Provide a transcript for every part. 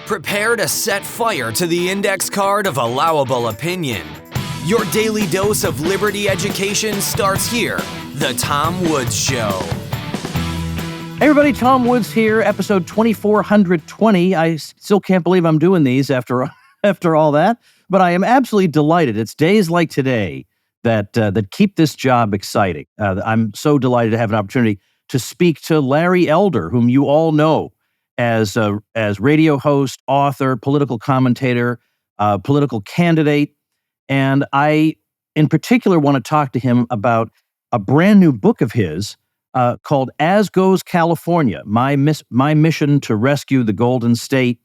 Prepare to set fire to the index card of allowable opinion. Your daily dose of liberty education starts here. The Tom Woods Show. Hey everybody, Tom Woods here, episode 2420. I still can't believe I'm doing these after all that, but I am absolutely delighted. It's days like today that keep this job exciting. I'm so delighted to have an opportunity to speak to Larry Elder, whom you all know as radio host, author, political commentator, political candidate. And I, in particular, want to talk to him about a brand new book of his called As Goes California, My Mission to Rescue the Golden State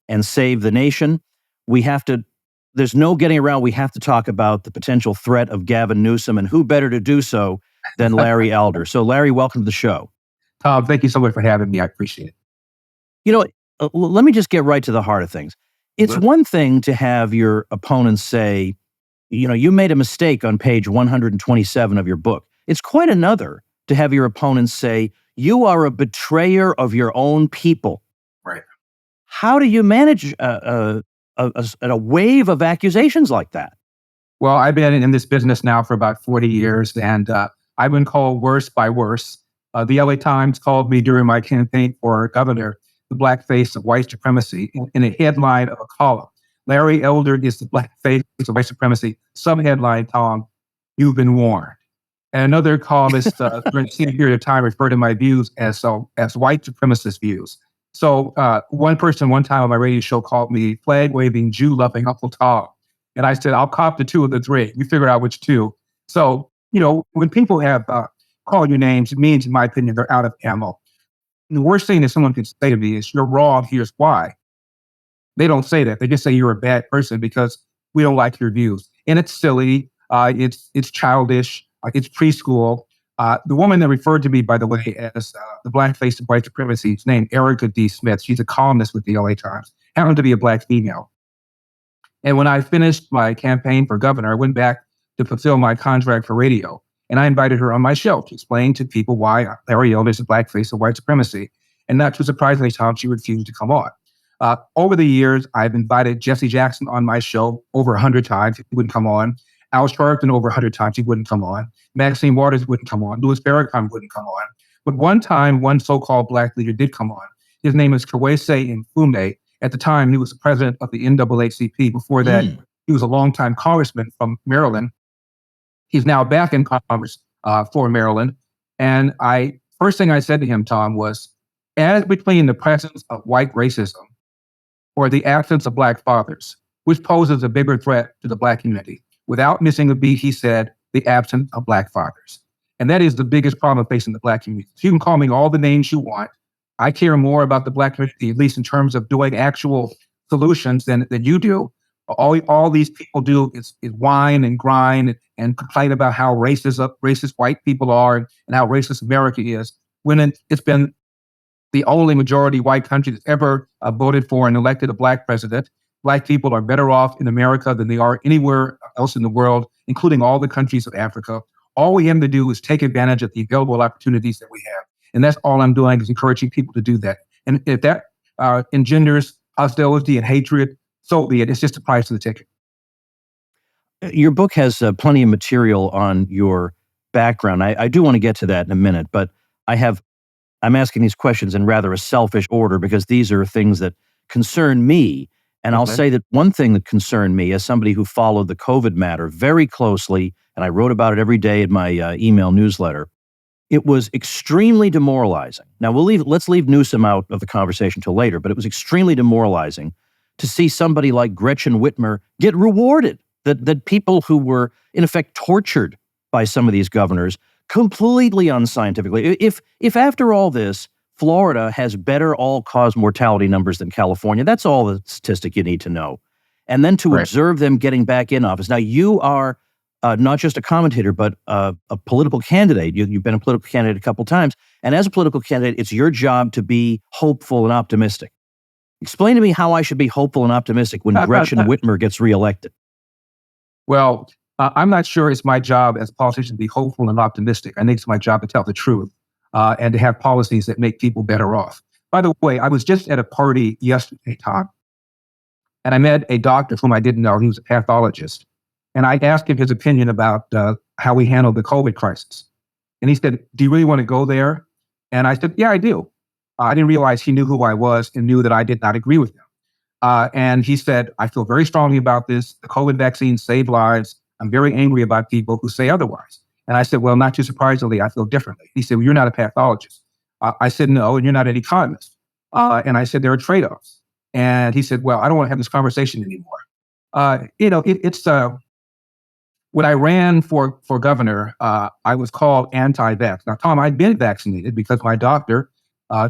and Save the Nation. There's no getting around, we have to talk about the potential threat of Gavin Newsom, and who better to do so than Larry Elder. So Larry, welcome to the show. Tom, thank you so much for having me. I appreciate it. You know, let me just get right to the heart of things. It's one thing to have your opponents say, you know, you made a mistake on page 127 of your book. It's quite another to have your opponents say, you are a betrayer of your own people. Right. How do you manage a wave of accusations like that? Well, I've been in this business now for about 40 years, and I've been called worse by worse. The LA Times called me during my campaign for governor the black face of white supremacy in a headline of a column. Larry Elder is the black face of white supremacy. Subheadline, Tom, you've been warned. And another columnist during the same period of time referred to my views as white supremacist views. So one person one time on my radio show called me flag-waving, Jew-loving Uncle Tom. And I said, I'll cop the two of the three. You figure out which two. So, you know, when people have called you names, it means, in my opinion, they're out of ammo. And the worst thing that someone can say to me is, you're wrong, here's why. They don't say that. They just say you're a bad person because we don't like your views. And it's silly. It's childish. It's preschool. The woman that referred to me, by the way, as the black face of white supremacy is named Erica D. Smith. She's a columnist with the LA Times. Happened to be a black female. And when I finished my campaign for governor, I went back to fulfill my contract for radio. And I invited her on my show to explain to people why Larry Elder is the black face of white supremacy. And not too surprisingly, Tom, she refused to come on. Over the years, I've invited Jesse Jackson on my show over 100 times. He wouldn't come on. Al Sharpton over 100 times. He wouldn't come on. Maxine Waters wouldn't come on. Louis Farrakhan wouldn't come on. But one time, one so-called black leader did come on. His name is Kwesi Mfume. At the time, he was the president of the NAACP. Before that, he was a longtime congressman from Maryland. He's now back in Congress for Maryland. And first thing I said to him, Tom, was, as between the presence of white racism or the absence of black fathers, which poses a bigger threat to the black community? Without missing a beat, he said, the absence of black fathers. And that is the biggest problem facing the black community. So you can call me all the names you want. I care more about the black community, at least in terms of doing actual solutions than you do. All these people do is whine and grind and complain about how racist white people are and how racist America is, when it's been the only majority white country that's ever voted for and elected a black president. Black people are better off in America than they are anywhere else in the world, including all the countries of Africa. All we have to do is take advantage of the available opportunities that we have. And that's all I'm doing, is encouraging people to do that. And if that engenders hostility and hatred, so be it. It's just the price of the ticket. Your book has plenty of material on your background. I do want to get to that in a minute, but I'm asking these questions in rather a selfish order because these are things that concern me. And I'll say that one thing that concerned me as somebody who followed the COVID matter very closely, and I wrote about it every day in my email newsletter, it was extremely demoralizing. Now, let's leave Newsom out of the conversation till later, but it was extremely demoralizing to see somebody like Gretchen Whitmer get rewarded, that people who were, in effect, tortured by some of these governors completely unscientifically. If after all this, Florida has better all-cause mortality numbers than California, that's all the statistic you need to know. And then to observe them getting back in office. Now, you are not just a commentator, but a political candidate. You've been a political candidate a couple times. And as a political candidate, it's your job to be hopeful and optimistic. Explain to me how I should be hopeful and optimistic when Gretchen Whitmer gets reelected. Well, I'm not sure it's my job as a politician to be hopeful and optimistic. I think it's my job to tell the truth and to have policies that make people better off. By the way, I was just at a party yesterday, Tom, And I met a doctor whom I didn't know. He was a pathologist. And I asked him his opinion about how we handled the COVID crisis. And he said, do you really want to go there? And I said, yeah, I do. I didn't realize he knew who I was and knew that I did not agree with him. And he said, I feel very strongly about this. The COVID vaccine saved lives. I'm very angry about people who say otherwise. And I said, well, not too surprisingly, I feel differently. He said, well, you're not a pathologist. I said, no, and you're not an economist. And I said, there are trade-offs. And he said, well, I don't want to have this conversation anymore. It's when I ran for governor, I was called anti-vax. Now, Tom, I'd been vaccinated because my doctor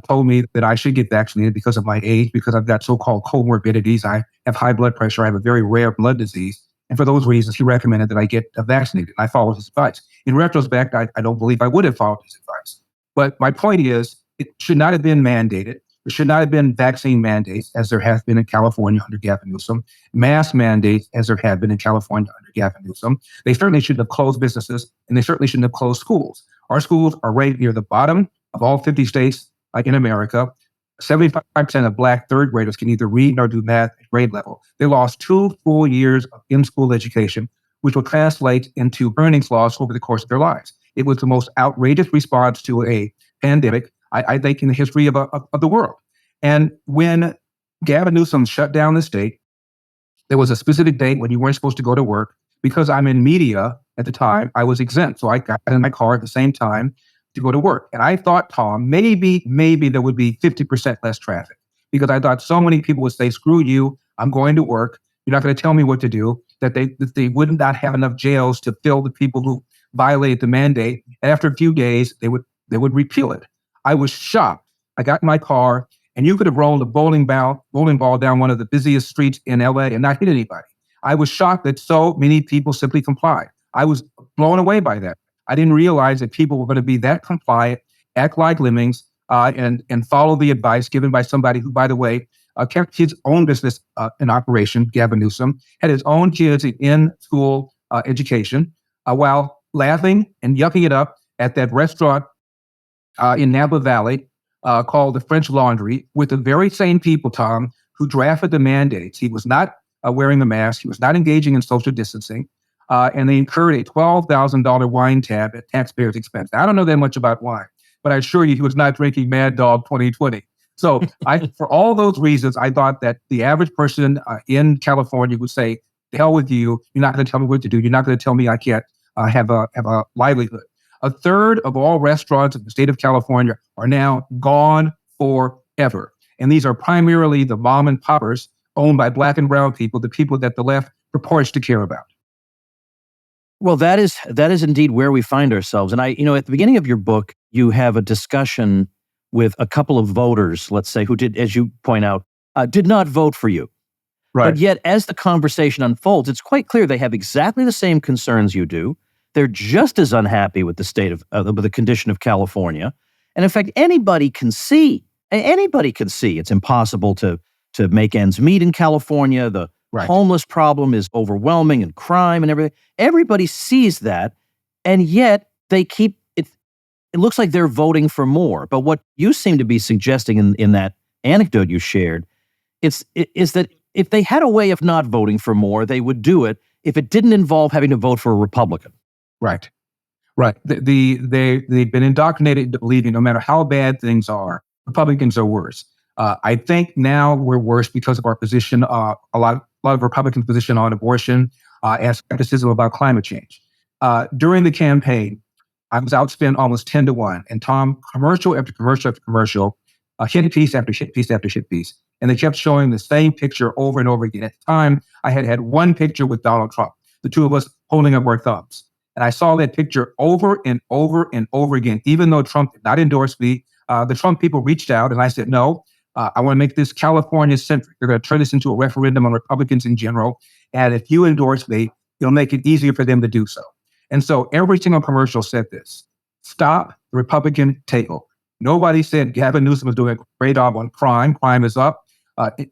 told me that I should get vaccinated because of my age, because I've got so-called comorbidities. I have high blood pressure. I have a very rare blood disease. And for those reasons, he recommended that I get vaccinated. I followed his advice. In retrospect, I don't believe I would have followed his advice. But my point is, it should not have been mandated. There should not have been vaccine mandates, as there have been in California under Gavin Newsom, mask mandates, as there have been in California under Gavin Newsom. They certainly shouldn't have closed businesses, and they certainly shouldn't have closed schools. Our schools are right near the bottom of all 50 states in America. 75% of Black third graders can neither read nor do math at grade level. They lost 2 full years of in-school education, which will translate into earnings loss over the course of their lives. It was the most outrageous response to a pandemic, I think, in the history of the world. And when Gavin Newsom shut down the state, there was a specific date when you weren't supposed to go to work. Because I'm in media at the time, I was exempt. So I got in my car at the same time to go to work. And I thought, Tom, maybe there would be 50% less traffic, because I thought so many people would say, screw you, I'm going to work. You're not going to tell me what to do, that they would not have enough jails to fill the people who violated the mandate. And after a few days, they would repeal it. I was shocked. I got in my car, and you could have rolled a bowling ball down one of the busiest streets in LA and not hit anybody. I was shocked that so many people simply complied. I was blown away by that. I didn't realize that people were going to be that compliant, act like lemmings, and follow the advice given by somebody who, by the way, kept his own business in operation. Gavin Newsom had his own kids in school education, while laughing and yucking it up at that restaurant in Napa Valley called the French Laundry, with the very same people, Tom, who drafted the mandates. He was not wearing a mask. He was not engaging in social distancing. And they incurred a $12,000 wine tab at taxpayers' expense. Now, I don't know that much about wine, but I assure you he was not drinking Mad Dog 2020. So for all those reasons, I thought that the average person in California would say, the hell with you. You're not going to tell me what to do. You're not going to tell me I can't have a livelihood. A third of all restaurants in the state of California are now gone forever. And these are primarily the mom and poppers owned by Black and brown people, the people that the left purports to care about. Well, that is indeed where we find ourselves. And at the beginning of your book, you have a discussion with a couple of voters, let's say, who did, as you point out, did not vote for you. Right. But yet, as the conversation unfolds, it's quite clear they have exactly the same concerns you do. They're just as unhappy with the state of, with the condition of California. And in fact, anybody can see it's impossible to make ends meet in California. The homeless problem is overwhelming, and crime and everything. Everybody sees that, and yet they keep it. It looks like they're voting for more. But what you seem to be suggesting in that anecdote you shared, is that if they had a way of not voting for more, they would do it if it didn't involve having to vote for a Republican. Right. They've been indoctrinated into believing no matter how bad things are, Republicans are worse. I think now we're worse because of our position, a lot of Republicans' position on abortion, and skepticism about climate change. During the campaign, I was outspent almost 10-1, and Tom, commercial after commercial after commercial, hit piece after hit piece after hit piece, and they kept showing the same picture over and over again. At the time, I had one picture with Donald Trump, the two of us holding up our thumbs. And I saw that picture over and over and over again, even though Trump did not endorse me. The Trump people reached out, and I said, no, I want to make this California-centric. They're going to turn this into a referendum on Republicans in general. And if you endorse me, it'll make it easier for them to do so. And so every single commercial said this: stop the Republican takeover. Nobody said Gavin Newsom is doing a great job on crime. Crime is up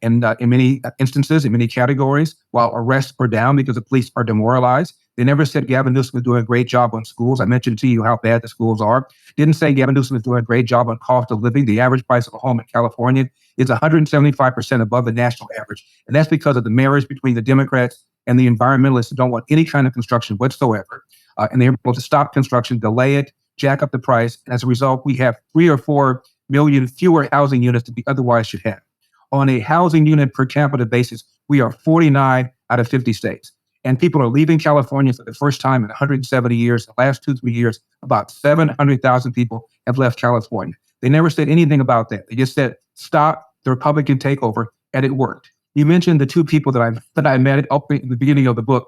in many instances, in many categories, while arrests are down because the police are demoralized. They never said Gavin Newsom is doing a great job on schools. I mentioned to you how bad the schools are. Didn't say Gavin Newsom is doing a great job on cost of living. The average price of a home in California is 175% above the national average. And that's because of the marriage between the Democrats and the environmentalists who don't want any kind of construction whatsoever. And they're able to stop construction, delay it, jack up the price. And as a result, we have 3 or 4 million fewer housing units than we otherwise should have. On a housing unit per capita basis, we are 49 out of 50 states. And people are leaving California for the first time in 170 years. The last 2-3 years, about 700,000 people have left California. They never said anything about that. They just said, stop the Republican takeover, and it worked. You mentioned the 2 people that I met at the beginning of the book.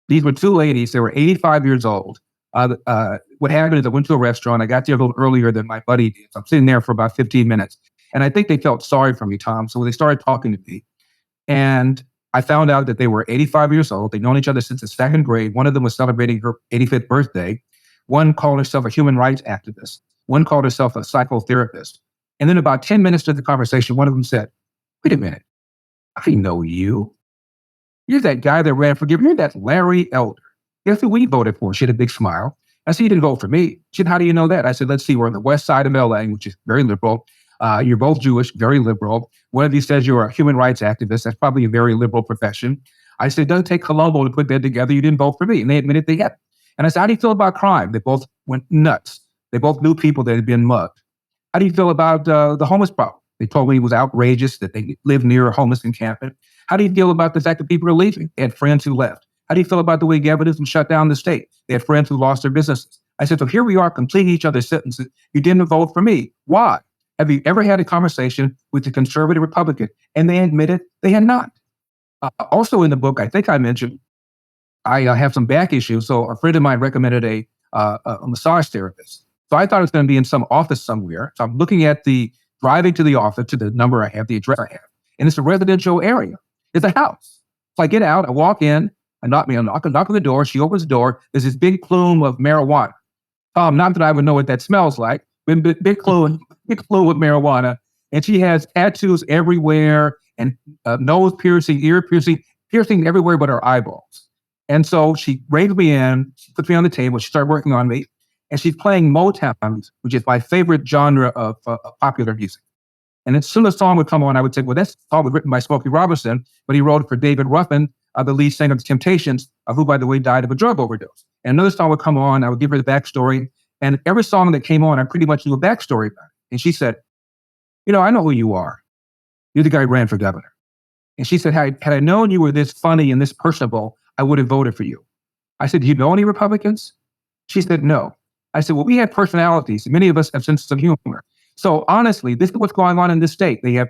These were 2 ladies. They were 85 years old. What happened is I went to a restaurant. I got there a little earlier than my buddy did. So I'm sitting there for about 15 minutes. And I think they felt sorry for me, Tom. So they started talking to me. And I found out that they were 85 years old. They'd known each other since the 2nd grade. One of them was celebrating her 85th birthday. One called herself a human rights activist. One called herself a psychotherapist. And then about 10 minutes into the conversation, one of them said, wait a minute, I know you. You're that guy that ran for governor. You're that Larry Elder. Guess who we voted for? She had a big smile. I said, you didn't vote for me. She said, how do you know that? I said, let's see, we're on the west side of LA, which is very liberal. You're both Jewish, very liberal. One of you says you're a human rights activist. That's probably a very liberal profession. I said, it doesn't take Colombo to put that together. You didn't vote for me. And they admitted they had. And I said, how do you feel about crime? They both went nuts. They both knew people that had been mugged. How do you feel about the homeless problem? They told me it was outrageous that they lived near a homeless encampment. How do you feel about the fact that people are leaving? They had friends who left. How do you feel about the way Gavin Newsom shut down the state? They had friends who lost their businesses. I said, so here we are completing each other's sentences. You didn't vote for me. Why? Have you ever had a conversation with a conservative Republican? And they admitted they had not. Also in the book, I think I mentioned, I have some back issues. So a friend of mine recommended a massage therapist. So I thought it was going to be in some office somewhere. So I'm looking at driving to the office, to the number I have, the address I have. And it's a residential area. It's a house. So I get out, I walk in, I knock on the door. She opens the door. There's this big plume of marijuana. Not that I would know what that smells like, but big plume of marijuana. And she has tattoos everywhere and nose piercing, ear piercing everywhere but her eyeballs. And so she brings me in, she puts me on the table, she started working on me, and she's playing Motown, which is my favorite genre of popular music. And as soon as the song would come on, I would say, well, that song was written by Smokey Robinson, but he wrote it for David Ruffin, the lead singer of the Temptations, who, by the way, died of a drug overdose. And another song would come on, I would give her the backstory. And every song that came on, I pretty much knew a backstory about it. And she said, I know who you are. You're the guy who ran for governor. And she said, had I known you were this funny and this personable, I would have voted for you. I said, do you know any Republicans? She said, no. I said, well, we have personalities. Many of us have senses of humor. So honestly, this is what's going on in this state. They have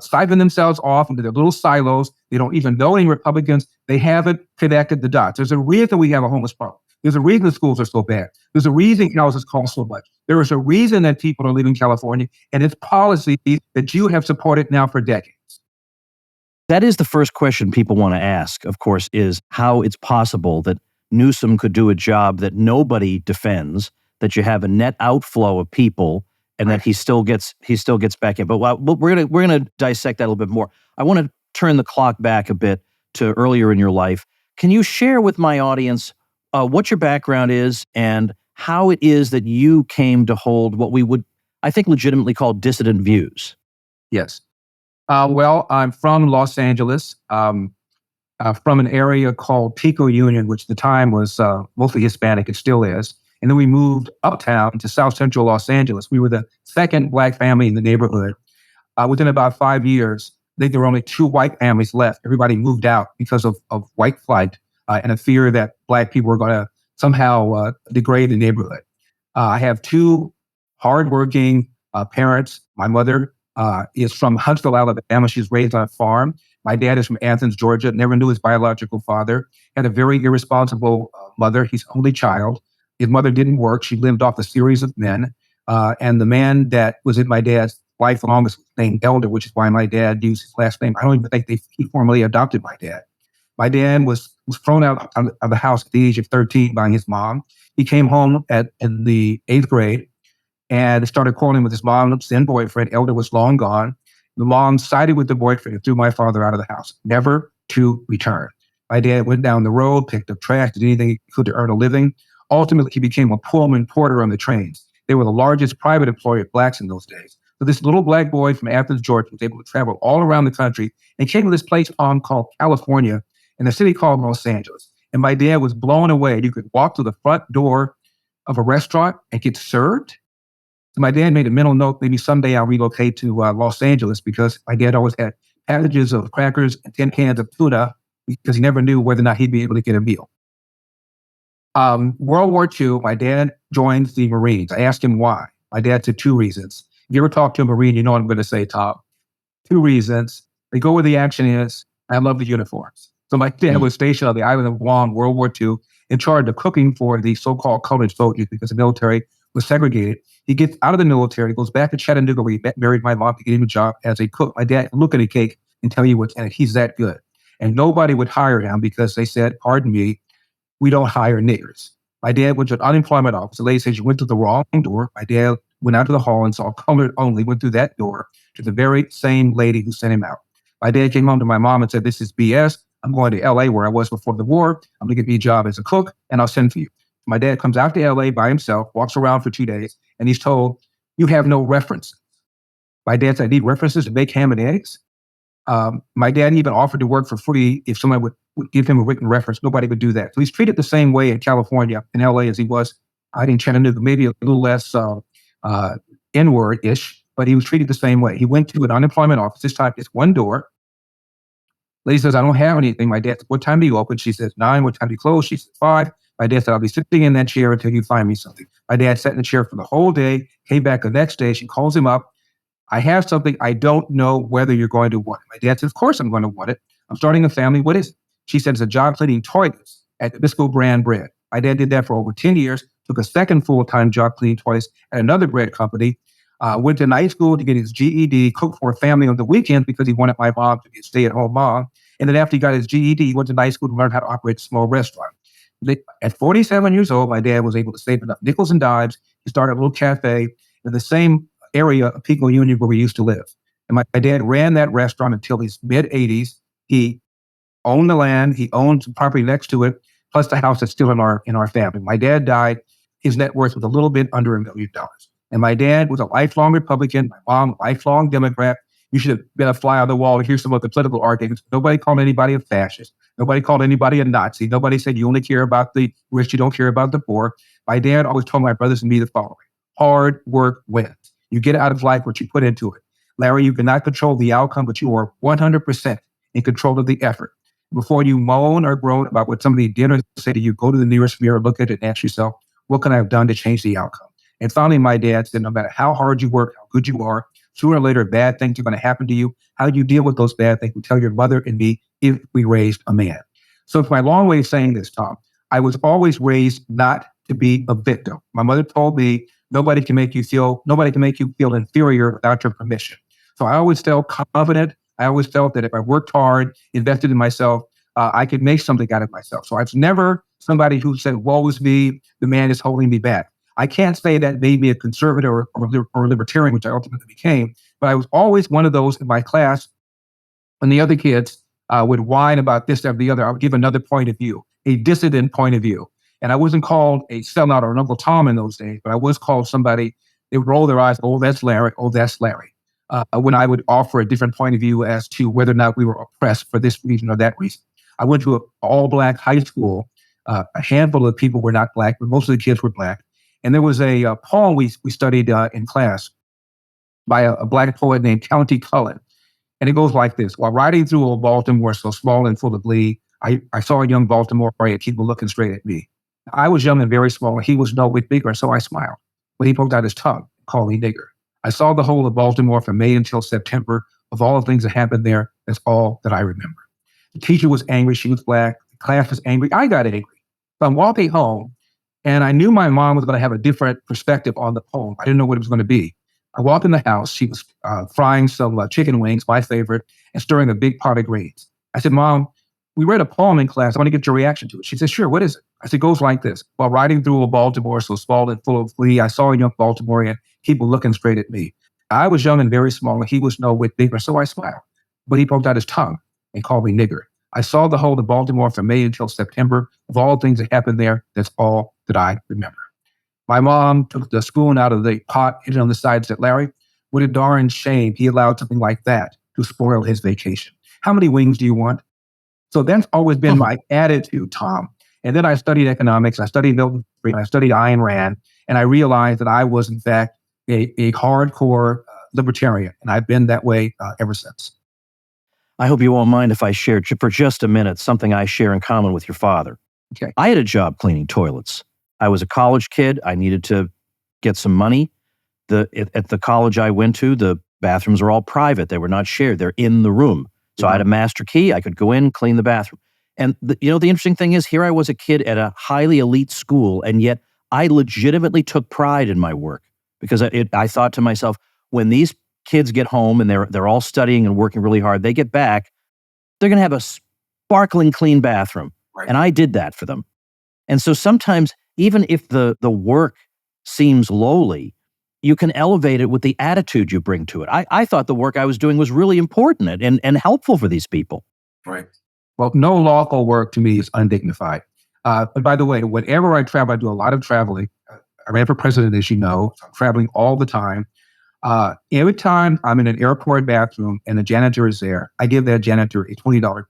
siphoned themselves off into their little silos. They don't even know any Republicans. They haven't connected the dots. There's a reason we have a homeless problem. There's a reason the schools are so bad. There's a reason houses cost so much. There is a reason that people are leaving California, and it's policies that you have supported now for decades. That is the first question people want to ask, of course, is how it's possible that Newsom could do a job that nobody defends, that you have a net outflow of people, and that he still gets back in. But we're gonna dissect that a little bit more. I want to turn the clock back a bit to earlier in your life. Can you share with my audience what your background is and how it is that you came to hold what we would, I think, legitimately call dissident views? Yes. Well, I'm from Los Angeles, from an area called Pico Union, which at the time was mostly Hispanic. It still is. And then we moved uptown to South Central Los Angeles. We were the second Black family in the neighborhood. Within about 5 years, I think there were only 2 white families left. Everybody moved out because of white flight and a fear that Black people were going to somehow degrade the neighborhood. I have 2 hardworking parents. My mother is from Huntsville, Alabama. She was raised on a farm. My dad is from Athens, Georgia. Never knew his biological father. Had a very irresponsible mother. He's only child. His mother didn't work. She lived off a series of men. And the man that was in my dad's life longest was named Elder, which is why my dad used his last name. I don't even think he formally adopted my dad. My dad was thrown out of the house at the age of 13 by his mom. He came home in the 8th grade and started quarreling with his mom's then boyfriend. Elder was long gone. The mom sided with the boyfriend and threw my father out of the house, never to return. My dad went down the road, picked up trash, did anything he could to earn a living. Ultimately, he became a Pullman porter on the trains. They were the largest private employer of Blacks in those days. So this little black boy from Athens, Georgia, was able to travel all around the country and came to this place called California in a city called Los Angeles. And my dad was blown away. You could walk to the front door of a restaurant and get served. So my dad made a mental note, maybe someday I'll relocate to Los Angeles, because my dad always had packages of crackers and tin cans of tuna because he never knew whether or not he'd be able to get a meal. World War II, my dad joins the Marines. I asked him why. My dad said 2 reasons. If you ever talk to a Marine, you know what I'm going to say, Tom. 2 reasons. They go where the action is. I love the uniforms. So my dad was stationed on the island of Guam, World War II, in charge of cooking for the so-called colored soldiers because the military was segregated. He gets out of the military, goes back to Chattanooga, where he married my mom to get him a job as a cook. My dad can look at a cake and tell you what's in it. He's that good. And nobody would hire him because they said, pardon me, we don't hire niggers. My dad went to an unemployment office. The lady says, you went to the wrong door. My dad went out to the hall and saw colored only, went through that door to the very same lady who sent him out. My dad came home to my mom and said, this is BS. I'm going to LA where I was before the war. I'm going to get me a job as a cook and I'll send for you. My dad comes out to LA by himself, walks around for 2 days, and he's told, you have no references. My dad said, I need references to make ham and eggs. My dad even offered to work for free if someone would give him a written reference. Nobody would do that. So he's treated the same way in California, in LA, as he was in Chattanooga, maybe a little less N-word-ish, but he was treated the same way. He went to an unemployment office. This time it's one door. Lady says, I don't have anything. My dad said, what time do you open? She says, 9. What time do you close? She says, 5. My dad said, I'll be sitting in that chair until you find me something. My dad sat in the chair for the whole day, came back the next day. She calls him up. I have something. I don't know whether you're going to want it. My dad said, of course I'm going to want it. I'm starting a family. What is it? She said, it's a job cleaning toilets at Nabisco Brand Bread. My dad did that for over 10 years, took a second full-time job cleaning toilets at another bread company, went to night school to get his GED, cooked for a family on the weekends because he wanted my mom to be a stay-at-home mom. And then after he got his GED, he went to night school to learn how to operate a small restaurant. At 47 years old, my dad was able to save enough nickels and dimes. He started a little cafe in the same area of Pico Union where we used to live. And my dad ran that restaurant until his mid-80s. He owned the land. He owned some property next to it, plus the house that's still in our family. My dad died. His net worth was a little bit under $1 million. And my dad was a lifelong Republican. My mom, a lifelong Democrat. You should have been a fly on the wall to hear some of the political arguments. Nobody called anybody a fascist. Nobody called anybody a Nazi. Nobody said you only care about the rich, you don't care about the poor. My dad always told my brothers and me the following: hard work wins. You get out of life what you put into it. Larry, you cannot control the outcome, but you are 100% in control of the effort. Before you moan or groan about what somebody did or say to you, go to the nearest mirror, look at it, and ask yourself, what can I have done to change the outcome? And finally, my dad said, no matter how hard you work, how good you are, sooner or later, bad things are going to happen to you. How do you deal with those bad things? We tell your mother and me if we raised a man. So it's my long way of saying this, Tom. I was always raised not to be a victim. My mother told me nobody can make you feel inferior without your permission. So I always felt confident. I always felt that if I worked hard, invested in myself, I could make something out of myself. So I was never somebody who said, woe is me, the man is holding me back. I can't say that made me a conservative or a libertarian, which I ultimately became, but I was always one of those in my class when the other kids would whine about this or the other. I would give another point of view, a dissident point of view. And I wasn't called a sellout or an Uncle Tom in those days, but I was called somebody. They would roll their eyes, oh, that's Larry, oh, that's Larry. When I would offer a different point of view as to whether or not we were oppressed for this reason or that reason. I went to an all-black high school. A handful of people were not black, but most of the kids were black. And there was a poem we studied in class by a black poet named County Cullen. And it goes like this: while riding through old Baltimore so small and full of glee, I saw a young Baltimorean, people looking straight at me. I was young and very small, and he was no whit bigger, so I smiled. But he poked out his tongue, called me nigger. I saw the whole of Baltimore from May until September. Of all the things that happened there, that's all that I remember. The teacher was angry. She was black. The class was angry. I got angry. So I'm walking home, and I knew my mom was going to have a different perspective on the poem. I didn't know what it was going to be. I walked in the house. She was frying some chicken wings, my favorite, and stirring a big pot of greens. I said, Mom, we read a poem in class. I want to get your reaction to it. She said, sure, what is it? I said, it goes like this. While riding through a Baltimore so small and full of glee, I saw a young Baltimorean, people looking straight at me. I was young and very small, and he was no whit bigger, so I smiled. But he poked out his tongue and called me nigger. I saw the whole of Baltimore from May until September. Of all things that happened there, that's all that I remember. My mom took the spoon out of the pot, hit it on the side, and said, Larry, What a darn shame he allowed something like that to spoil his vacation. How many wings do you want? So that's always been my attitude, Tom. And then I studied economics, I studied Milton Friedman, I studied Ayn Rand, and I realized that I was, in fact, a hardcore libertarian. And I've been that way ever since. I hope you won't mind if I share for just a minute something I share in common with your father. Okay. I had a job cleaning toilets. I was a college kid. I needed to get some money. At the college I went to, the bathrooms are all private. They were not shared. They're in the room. So I had a master key. I could go in, clean the bathroom. And the interesting thing is, here I was a kid at a highly elite school, and yet I legitimately took pride in my work because I thought to myself, when these kids get home and they're all studying and working really hard, they get back, they're going to have a sparkling clean bathroom. Right. And I did that for them. And so sometimes, even if the work seems lowly, you can elevate it with the attitude you bring to it. I thought the work I was doing was really important and helpful for these people. Right. Well, no lawful work to me is undignified. And by the way, whenever I travel, I do a lot of traveling. I ran for president, as you know. So I'm traveling all the time. Every time I'm in an airport bathroom and the janitor is there, I give that janitor a $20 bill.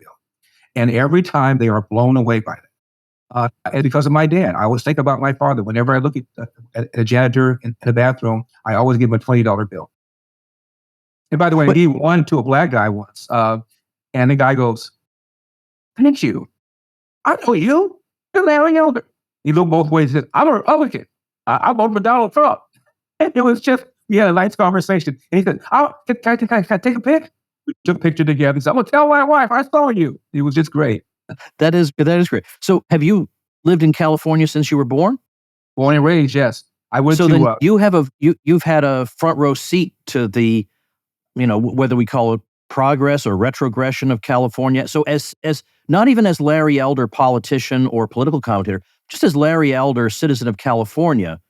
And every time they are blown away by it. And because of my dad, I always think about my father. Whenever I look at a janitor in a bathroom, I always give him a $20 bill. And by the way, I gave one to a black guy once. And the guy goes, "Thank you. I know you. You're Larry Elder." He looked both ways and said, "I'm a Republican. I vote for Donald Trump." And it was just, we had a nice conversation. And he said, can I take a pic? We took a picture together. He said, "I'm going to tell my wife I saw you." It was just great. That is great. So have you lived in California since you were born? Born and raised, yes. I went so to... then you've had a front row seat to the, whether we call it progress or retrogression of California. So as not even as Larry Elder, politician or political commentator, just as Larry Elder, citizen of California,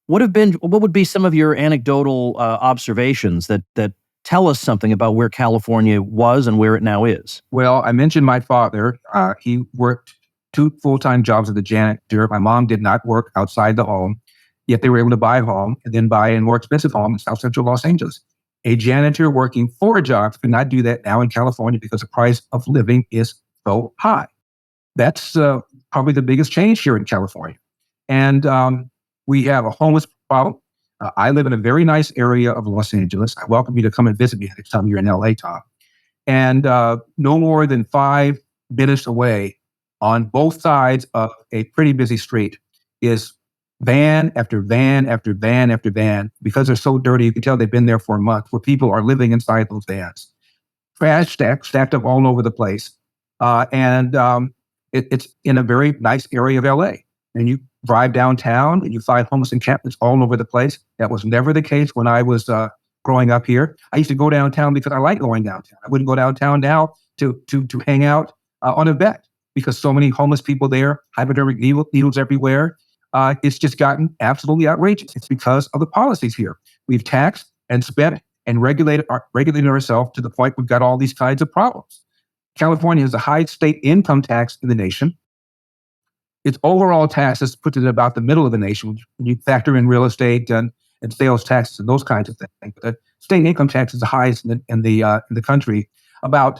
what would be some of your anecdotal observations that tell us something about where California was and where it now is? Well, I mentioned my father. He worked 2 full-time jobs as a janitor. My mom did not work outside the home, yet they were able to buy a home and then buy a more expensive home in South Central Los Angeles. A janitor working 4 jobs could not do that now in California because the price of living is so high. That's probably the biggest change here in California. And we have a homeless problem. I live in a very nice area of Los Angeles. I welcome you to come and visit me next time you're in LA, Tom. And no more than 5 minutes away on both sides of a pretty busy street is van after van after van after van. Because they're so dirty, you can tell they've been there for a month, where people are living inside those vans. Trash stacked up all over the place. It's in a very nice area of LA. And you drive downtown and you find homeless encampments all over the place. That was never the case when I was growing up here. I used to go downtown because I like going downtown. I wouldn't go downtown now to hang out on a bet because so many homeless people there, hypodermic needles everywhere. It's just gotten absolutely outrageous. It's because of the policies here. We've taxed and spent and regulated ourselves to the point we've got all these kinds of problems. California has the highest state income tax in the nation. Its overall taxes put it at about the middle of the nation when you factor in real estate and sales taxes and those kinds of things. But the state income tax is the highest in the country. About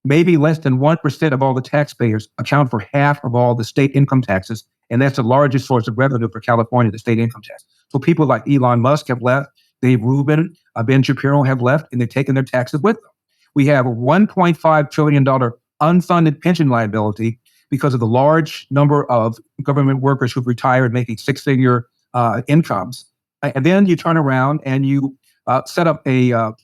maybe less than 1% of all the taxpayers account for half of all the state income taxes, and that's the largest source of revenue for California, the state income tax. So people like Elon Musk have left, Dave Rubin, Ben Shapiro have left, and they've taken their taxes with them. We have a $1.5 trillion unfunded pension liability because of the large number of government workers who've retired making 6-figure incomes. And then you turn around and you set up a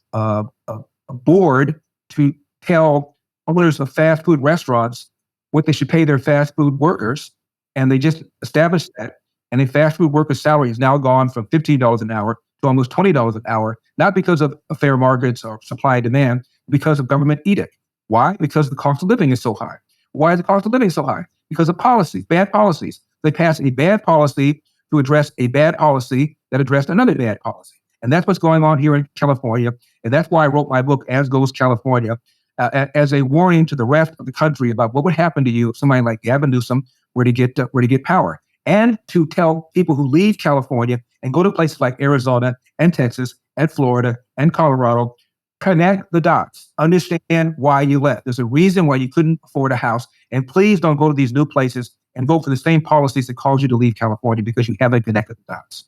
board to tell owners of fast food restaurants what they should pay their fast food workers. And they just established that. And a fast food worker's salary has now gone from $15 an hour to almost $20 an hour, not because of fair markets or supply and demand, because of government edict. Why? Because the cost of living is so high. Why is the cost of living so high? Because of policies, bad policies. They passed a bad policy to address a bad policy that addressed another bad policy. And that's what's going on here in California. And that's why I wrote my book, As Goes California, as a warning to the rest of the country about what would happen to you if somebody like Gavin Newsom were to get power. And to tell people who leave California and go to places like Arizona and Texas and Florida and Colorado. Connect the dots. Understand why you left. There's a reason why you couldn't afford a house. And please don't go to these new places and vote for the same policies that caused you to leave California because you haven't connected the dots.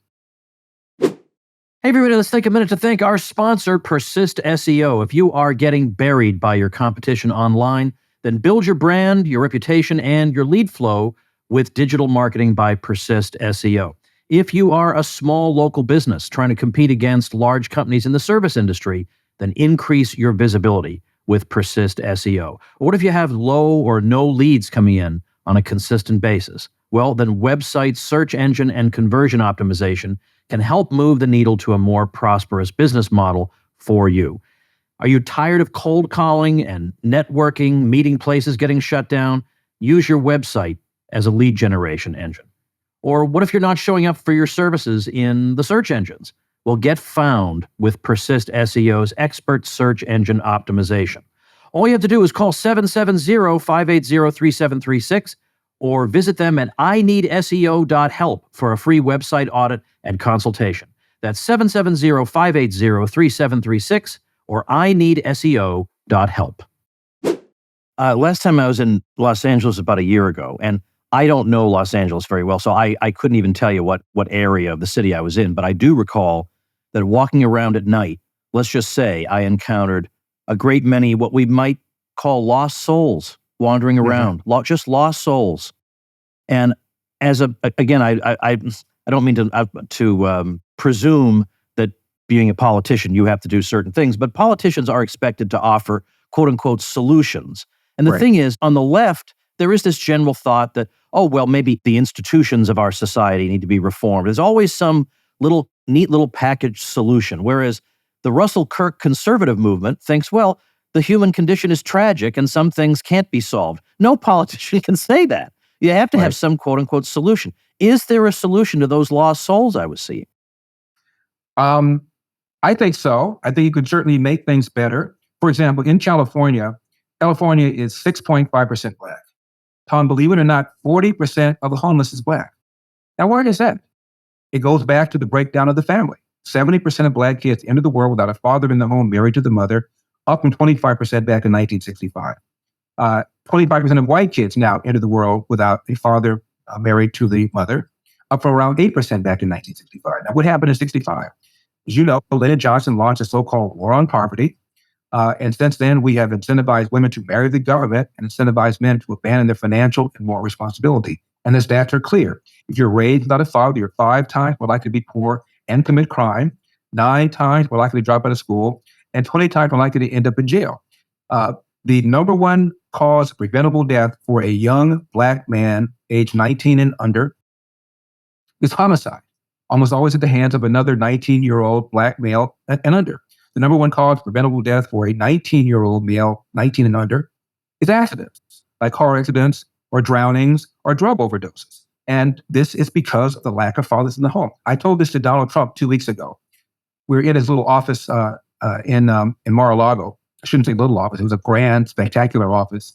Hey, everybody, let's take a minute to thank our sponsor, Persist SEO. If you are getting buried by your competition online, then build your brand, your reputation, and your lead flow with digital marketing by Persist SEO. If you are a small local business trying to compete against large companies in the service industry, then increase your visibility with Persist SEO. Or what if you have low or no leads coming in on a consistent basis? Well, then website search engine and conversion optimization can help move the needle to a more prosperous business model for you. Are you tired of cold calling and networking, meeting places getting shut down? Use your website as a lead generation engine. Or what if you're not showing up for your services in the search engines? Well, get found with Persist SEO's expert search engine optimization. All you have to do is call 770-580-3736 or visit them at ineedseo.help for a free website audit and consultation. That's 770-580-3736 or ineedseo.help. Last time I was in Los Angeles about a year ago, and I don't know Los Angeles very well, so I couldn't even tell you what area of the city I was in, but I do recall that walking around at night, let's just say I encountered a great many what we might call lost souls wandering around, just lost souls. And as again, I don't mean to presume that being a politician, you have to do certain things, but politicians are expected to offer quote unquote solutions. And the thing is, on the left, there is this general thought that, oh, well, maybe the institutions of our society need to be reformed. There's always some neat little package solution. Whereas the Russell Kirk conservative movement thinks, well, the human condition is tragic and some things can't be solved. No politician can say that. You have to have some quote unquote solution. Is there a solution to those lost souls I was seeing? I think so. I think you could certainly make things better. For example, in California is 6.5% Black. Tom, believe it or not, 40% of the homeless is Black. Now, where is that? It goes back to the breakdown of the family. 70% of Black kids enter the world without a father in the home, married to the mother, up from 25% back in 1965. 25% of white kids now enter the world without a father married to the mother, up from around 8% back in 1965. Now, what happened in 65? As you know, Lyndon Johnson launched a so-called war on poverty. And since then, we have incentivized women to marry the government and incentivized men to abandon their financial and moral responsibility. And the stats are clear. If you're raised without a father, you're 5 times more likely to be poor and commit crime, 9 times more likely to drop out of school, and 20 times more likely to end up in jail. The number one cause of preventable death for a young Black man aged 19 and under is homicide, almost always at the hands of another 19-year-old Black male and under. The number one cause of preventable death for a 19-year-old male, 19 and under, is accidents, like car accidents or drownings or drug overdoses. And this is because of the lack of fathers in the home. I told this to Donald Trump 2 weeks ago. We were in his little office in Mar-a-Lago. I shouldn't say little office. It was a grand, spectacular office.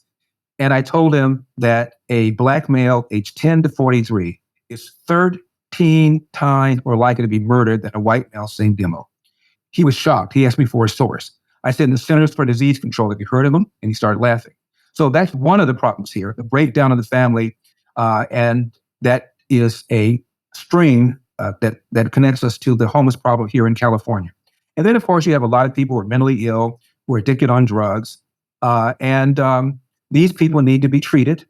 And I told him that a Black male aged 10 to 43 is 13 times more likely to be murdered than a white male, same demo. He was shocked. He asked me for a source. I said, the Centers for Disease Control. Have you heard of them? And he started laughing. So that's one of the problems here, the breakdown of the family. And that is a string that connects us to the homeless problem here in California. And then, of course, you have a lot of people who are mentally ill, who are addicted on drugs. And these people need to be treated.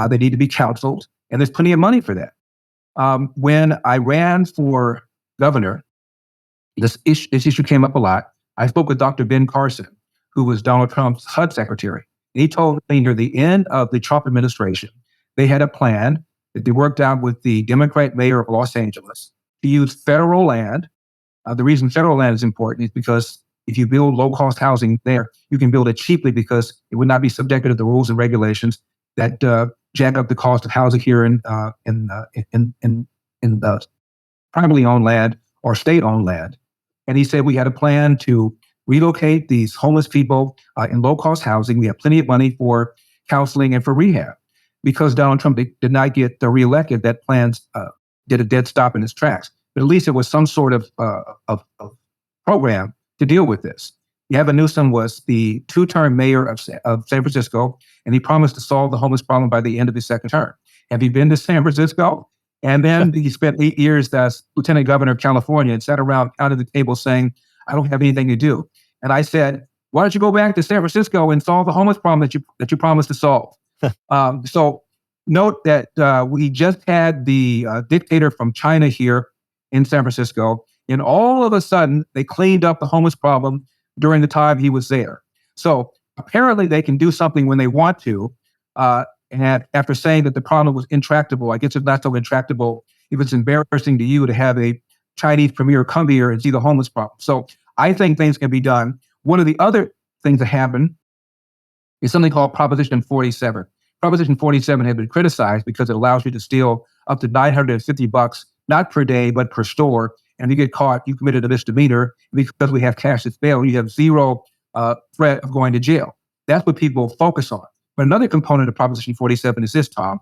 They need to be counseled. And there's plenty of money for that. When I ran for governor, this issue came up a lot. I spoke with Dr. Ben Carson, who was Donald Trump's HUD secretary. And he told me near the end of the Trump administration, they had a plan that they worked out with the Democrat mayor of Los Angeles to use federal land. The reason federal land is important is because if you build low-cost housing there, you can build it cheaply because it would not be subjected to the rules and regulations that jack up the cost of housing here in privately owned land or state-owned land. And he said we had a plan to relocate these homeless people in low-cost housing. We have plenty of money for counseling and for rehab. Because Donald Trump did not get reelected, that plan did a dead stop in its tracks. But at least it was some sort of program to deal with this. Gavin Newsom was the two-term mayor of San Francisco, and he promised to solve the homeless problem by the end of his second term. Have you been to San Francisco? And then he spent 8 years as lieutenant governor of California and sat around counting the table saying, I don't have anything to do. And I said, why don't you go back to San Francisco and solve the homeless problem that you promised to solve? So note that we just had the dictator from China here in San Francisco, and all of a sudden they cleaned up the homeless problem during the time he was there. So apparently they can do something when they want to. And after saying that the problem was intractable, I guess it's not so intractable if it's embarrassing to you to have a Chinese premier come here and see the homeless problem. So I think things can be done. One of the other things that happen is something called Proposition 47. Proposition 47 had been criticized because it allows you to steal up to $950, not per day, but per store. And if you get caught, you committed a misdemeanor. Because we have cashless bail, you have zero threat of going to jail. That's what people focus on. But another component of Proposition 47 is this, Tom.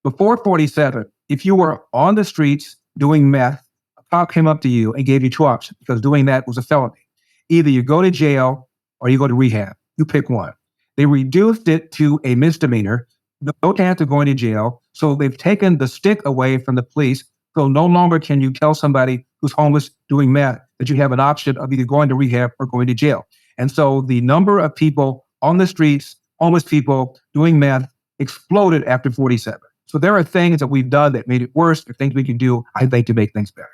Before 47, if you were on the streets doing meth, a cop came up to you and gave you two options because doing that was a felony. Either you go to jail or you go to rehab. You pick one. They reduced it to a misdemeanor, no chance of going to jail. So they've taken the stick away from the police. So no longer can you tell somebody who's homeless doing meth that you have an option of either going to rehab or going to jail. And so the number of people on the streets, homeless people doing meth, exploded after 47. So there are things that we've done that made it worse. There are things we can do, I think, to make things better.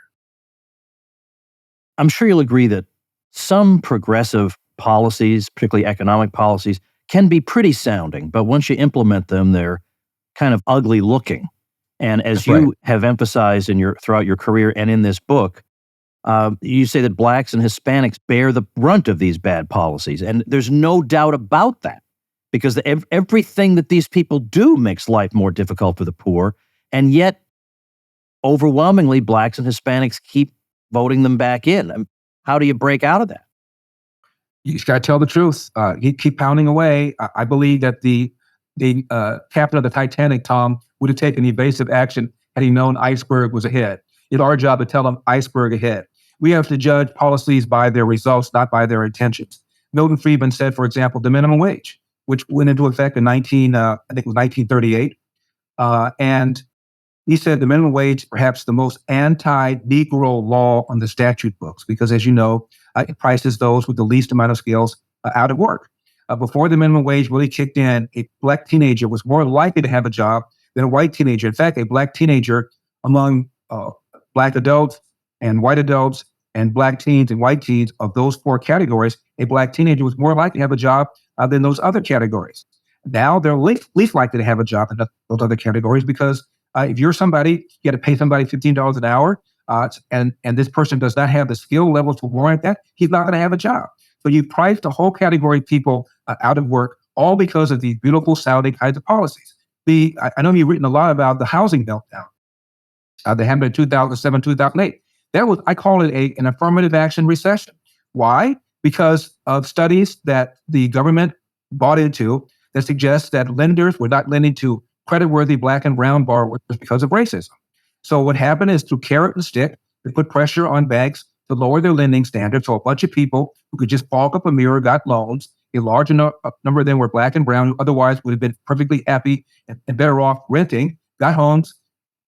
I'm sure you'll agree that some progressive policies, particularly economic policies, can be pretty sounding, but once you implement them, they're kind of ugly looking. And as you have emphasized throughout your career and in this book, you say that Blacks and Hispanics bear the brunt of these bad policies. And there's no doubt about that, because everything that these people do makes life more difficult for the poor. And yet, overwhelmingly, Blacks and Hispanics keep voting them back in. How do you break out of that? You just got to tell the truth. You keep pounding away. I believe that the captain of the Titanic, Tom, would have taken evasive action had he known iceberg was ahead. It's our job to tell him iceberg ahead. We have to judge policies by their results, not by their intentions. Milton Friedman said, for example, the minimum wage, which went into effect in 1938. And he said the minimum wage is perhaps the most anti-Negro law on the statute books, because as you know, it prices those with the least amount of skills out of work. Before the minimum wage really kicked in, a Black teenager was more likely to have a job than a white teenager. In fact, a Black teenager among Black adults and white adults and Black teens and white teens, of those four categories, a Black teenager was more likely to have a job than those other categories. Now they're least likely to have a job in those other categories because if you're somebody, you got to pay somebody $15 an hour, and this person does not have the skill level to warrant that, he's not going to have a job. So you price the whole category of people out of work, all because of these beautiful sounding kinds of policies. I know you've written a lot about the housing meltdown that happened in 2007, 2008. That was, I call it an affirmative action recession. Why? Because of studies that the government bought into that suggest that lenders were not lending to creditworthy Black and brown borrowers because of racism. So what happened is, through carrot and stick, they put pressure on banks to lower their lending standards. So a bunch of people who could just fog up a mirror got loans. A large number of them were Black and brown, who otherwise would have been perfectly happy and better off renting, got homes.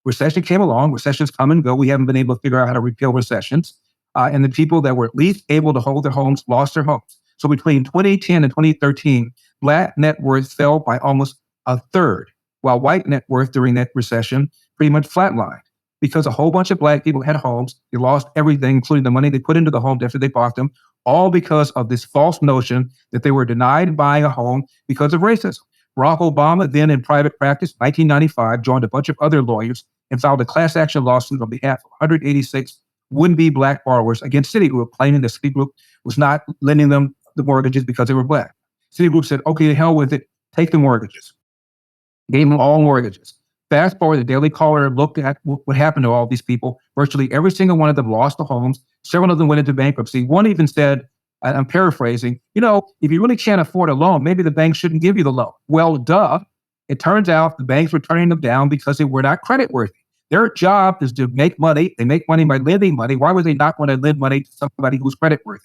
Recession came along. Recessions come and go. We haven't been able to figure out how to repeal recessions. And the people that were at least able to hold their homes lost their homes. So between 2010 and 2013, Black net worth fell by almost a third, while white net worth during that recession pretty much flatlined, because a whole bunch of Black people had homes. They lost everything, including the money they put into the homes after they bought them, all because of this false notion that they were denied buying a home because of racism. Barack Obama, then in private practice, 1995, joined a bunch of other lawyers and filed a class action lawsuit on behalf of 186 would-be Black borrowers against Citigroup, claiming that Citigroup was not lending them the mortgages because they were Black. Citigroup said, okay, to hell with it, take the mortgages. Gave them all mortgages. Fast forward, the Daily Caller looked at what happened to all these people. Virtually every single one of them lost the homes. Several of them went into bankruptcy. One even said, I'm paraphrasing, if you really can't afford a loan, maybe the bank shouldn't give you the loan. Well, duh. It turns out the banks were turning them down because they were not creditworthy. Their job is to make money. They make money by lending money. Why would they not want to lend money to somebody who's creditworthy?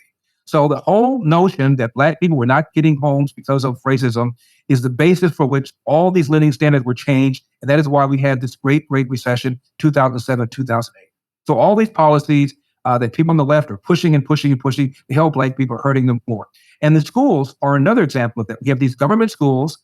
So the whole notion that Black people were not getting homes because of racism is the basis for which all these lending standards were changed. And that is why we had this great recession, 2007, 2008. So all these policies that people on the left are pushing and pushing and pushing, they help Black people, are hurting them more. And the schools are another example of that. We have these government schools,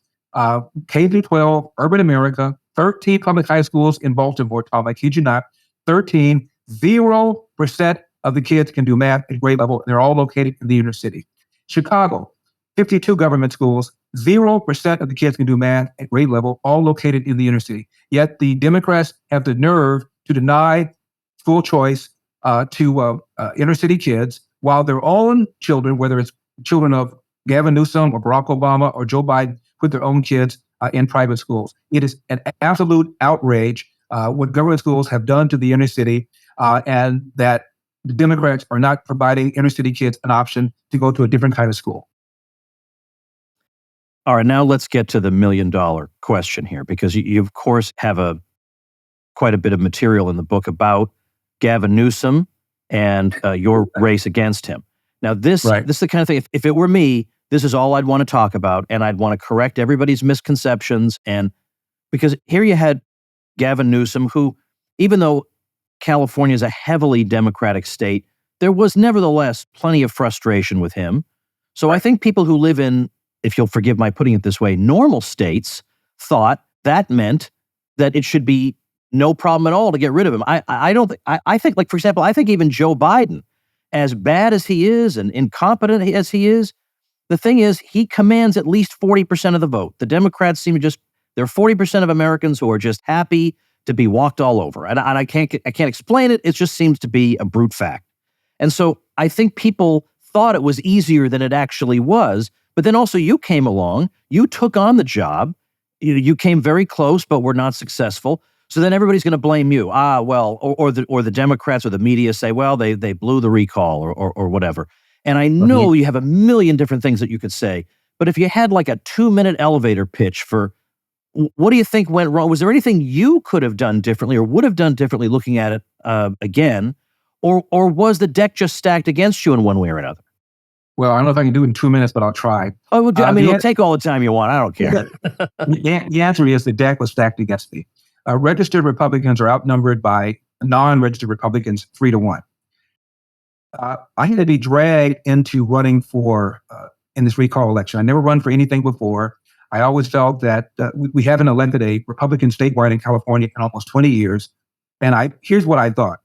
K through 12, urban America, 13 public high schools in Baltimore, Tom, I kid you not, 13, 0% of the kids can do math at grade level. They're all located in the inner city. Chicago, 52 government schools, 0% of the kids can do math at grade level, all located in the inner city. Yet the Democrats have the nerve to deny school choice to inner city kids, while their own children, whether it's children of Gavin Newsom or Barack Obama or Joe Biden, put their own kids in private schools. It is an absolute outrage what government schools have done to the inner city, and that the Democrats are not providing inner city kids an option to go to a different kind of school. All right, now let's get to the $1 million question here, because you of course have quite a bit of material in the book about Gavin Newsom and your race against him. Now, this is the kind of thing, if it were me, this is all I'd want to talk about, and I'd want to correct everybody's misconceptions. And because here you had Gavin Newsom, who, even though California is a heavily Democratic state, there was nevertheless plenty of frustration with him. So I think people who live in, if you'll forgive my putting it this way, normal states thought that meant that it should be no problem at all to get rid of him. I think, like, for example, I think even Joe Biden, as bad as he is and incompetent as he is, the thing is, he commands at least 40% of the vote. The Democrats seem to there are 40% of Americans who are just happy to be walked all over. And I can't explain it. It just seems to be a brute fact. And so I think people thought it was easier than it actually was. But then also you came along, you took on the job, you came very close, but were not successful. So then everybody's going to blame you. Or the Democrats or the media say, well, they blew the recall or whatever. And I know you have a million different things that you could say, but if you had like a 2-minute elevator pitch for what do you think went wrong? Was there anything you could have done differently or would have done differently looking at it again? Or was the deck just stacked against you in one way or another? Well, I don't know if I can do it in 2 minutes, but I'll try. Oh, it'll take all the time you want. I don't care. The answer is the deck was stacked against me. Registered Republicans are outnumbered by non-registered Republicans 3-1. I had to be dragged into running for in this recall election. I never run for anything before. I always felt that we haven't elected a Republican statewide in California in almost 20 years. And here's what I thought.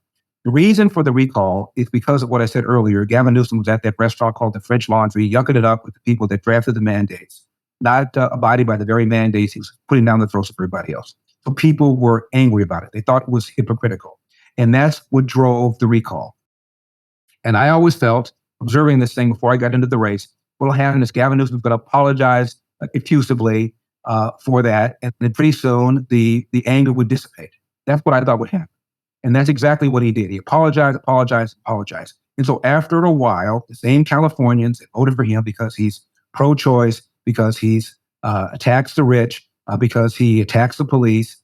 The reason for the recall is because of what I said earlier. Gavin Newsom was at that restaurant called the French Laundry, yucking it up with the people that drafted the mandates, not abiding by the very mandates he was putting down the throats of everybody else. So people were angry about it. They thought it was hypocritical. And that's what drove the recall. And I always felt, observing this thing before I got into the race, what'll happen is Gavin Newsom is going to apologize effusively for that. And then pretty soon the anger would dissipate. That's what I thought would happen. And that's exactly what he did. He apologized. And so after a while, the same Californians that voted for him because he's pro-choice, because he's attacks the rich, because he attacks the police,